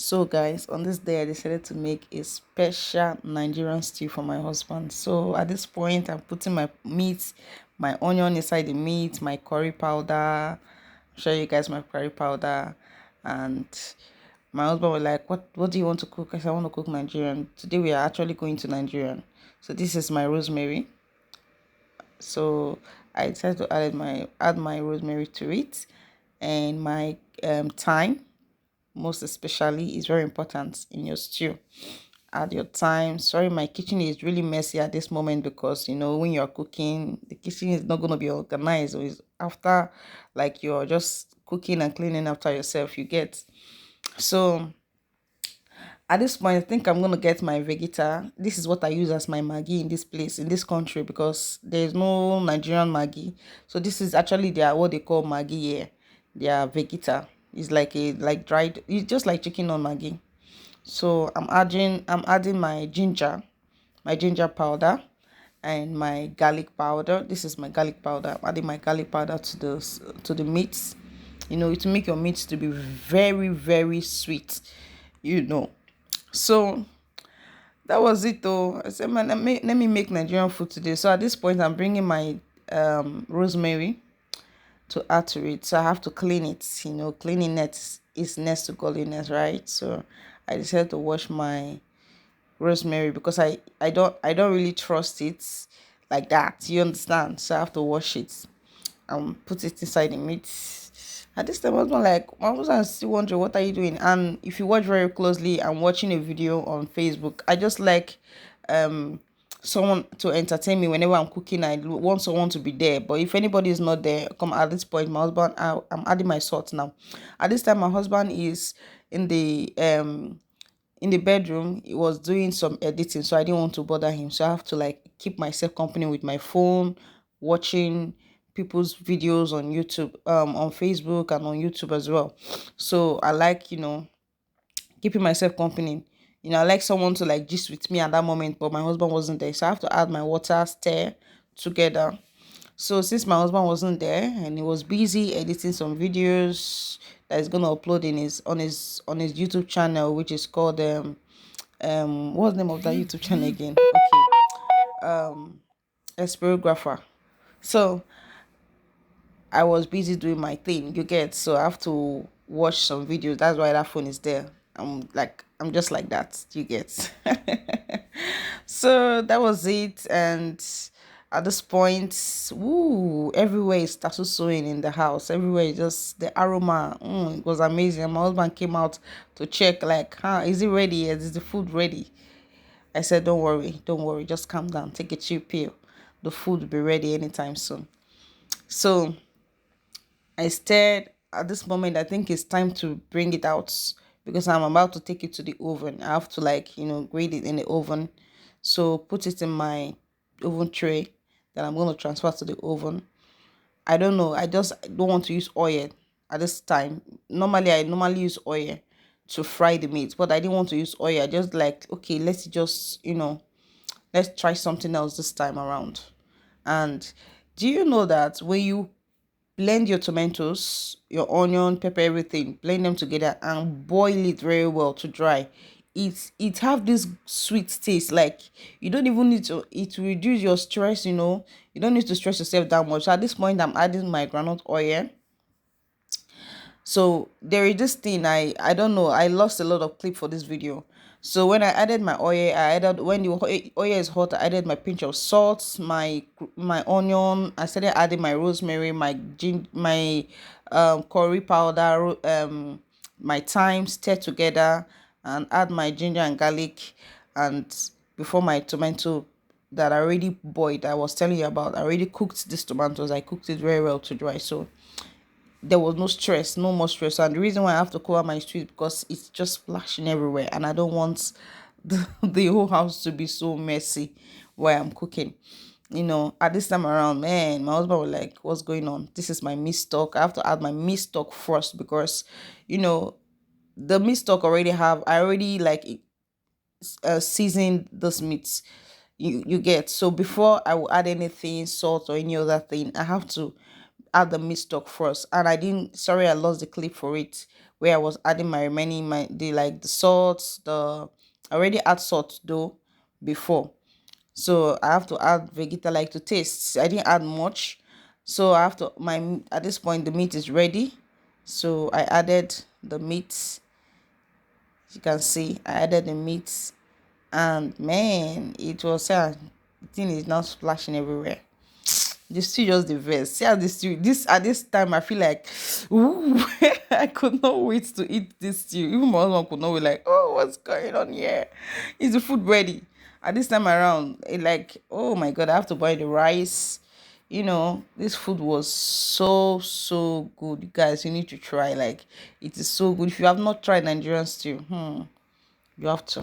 So, guys, on this day, I decided to make a special Nigerian stew for my husband. So, at this point, I'm putting my meat, my onion inside the meat, my curry powder. I'll show you guys my curry powder. And my husband was like, What do you want to cook? I said, I want to cook Nigerian. Today, we are actually going to Nigerian. So, this is my rosemary. So, I decided to add my rosemary to it and my thyme most especially is very important in your stew. Add your time. Sorry, my kitchen is really messy at this moment because when you're cooking, the kitchen is not gonna be organized. Or it's after like you're just cooking and cleaning after yourself. You get so at this point, I think I'm gonna get my Vegeta. This is what I use as my Maggi in this place, in this country, because there's no Nigerian Maggi. So this is actually their what they call Maggi here. Their Vegeta. It's like a like dried. It's just like chicken on Maggi. So I'm adding my ginger powder, and my garlic powder. This is my garlic powder. I'm adding my garlic powder to the meats. To make your meats to be very very sweet. You know. So that was it though. I said, man, let me make Nigerian food today. So at this point, I'm bringing my rosemary to add to it. So I have to clean it. Cleaning it is next to godliness, right? So I decided to wash my rosemary because I don't really trust it like that. You understand? So I have to wash it and put it inside the meat. At this time, my husband still wondering what are you doing. And if you watch very closely, I'm watching a video on Facebook. I just like um someone to entertain me whenever I'm cooking. I want someone to be there. But if anybody is not there, come at this point, my husband, I'm adding my salt now. At this time, my husband is in the bedroom. He was doing some editing, so I didn't want to bother him, so I have to like keep myself company with my phone, watching people's videos on YouTube, on Facebook and on YouTube as well. So I like keeping myself company. I like someone to like gist with me at that moment, but my husband wasn't there, so I have to add my water, stir together. So since my husband wasn't there and he was busy editing some videos that he's gonna upload in his YouTube channel, which is called what's the name of that YouTube channel again? Okay, Esperographer. So I was busy doing my thing, you get. So I have to watch some videos. That's why that phone is there. I'm just like that, you get. So that was it, and at this point, woo, everywhere is tattoo sewing in the house. Everywhere is just the aroma. It was amazing. My husband came out to check, like, is it ready? Is the food ready? I said, don't worry, just calm down, take a chill pill. The food will be ready anytime soon. So I stared at this moment. I think it's time to bring it out because I'm about to take it to the oven. I have to like, grate it in the oven. So put it in my oven tray that I'm going to transfer to the oven. I don't know. I just don't want to use oil at this time. I normally use oil to fry the meat, but I didn't want to use oil. I just like, okay, let's try something else this time around. And do you know that when you blend your tomatoes, your onion, pepper, everything, blend them together and boil it very well to dry, it have this sweet taste. Like you don't even need to, it will reduce your stress. You don't need to stress yourself that much. So at this point, I'm adding my groundnut oil. So there is this thing, I don't know, I lost a lot of clip for this video. So when I added my oil, I added when the oil is hot, I added my pinch of salt, my onion. I started adding my rosemary, my curry powder, my thyme, stir together, and add my ginger and garlic. And before my tomato that I already boiled, I was telling you about, I already cooked these tomatoes. I cooked it very well to dry. So there was no stress, no more stress. And the reason why I have to cover my street because it's just splashing everywhere, and I don't want the whole house to be so messy while I'm cooking. At this time around, man, my husband was like, "What's going on? This is my meat stock. I have to add my meat stock first because, you know, the meat stock I already like seasoned this meat. You get. So before I will add anything, salt or any other thing, I have to add the meat stock first. And I didn't, sorry, I lost the clip for it where I was adding my remaining my the like the salt, the I already add salt though before. So I have to add vegeta like to taste. I didn't add much. So I have to at this point the meat is ready. So I added the meat. You can see I added the meat, and man, it was the thing is now splashing everywhere. The stew just the best. See how the stew this at this time I feel like ooh I could not wait to eat this stew. Even my husband could not wait, like, oh, what's going on here? Is the food ready? At this time around, like, oh my god, I have to buy the rice. This food was so good. You guys, you need to try. Like, it is so good. If you have not tried Nigerian stew, you have to.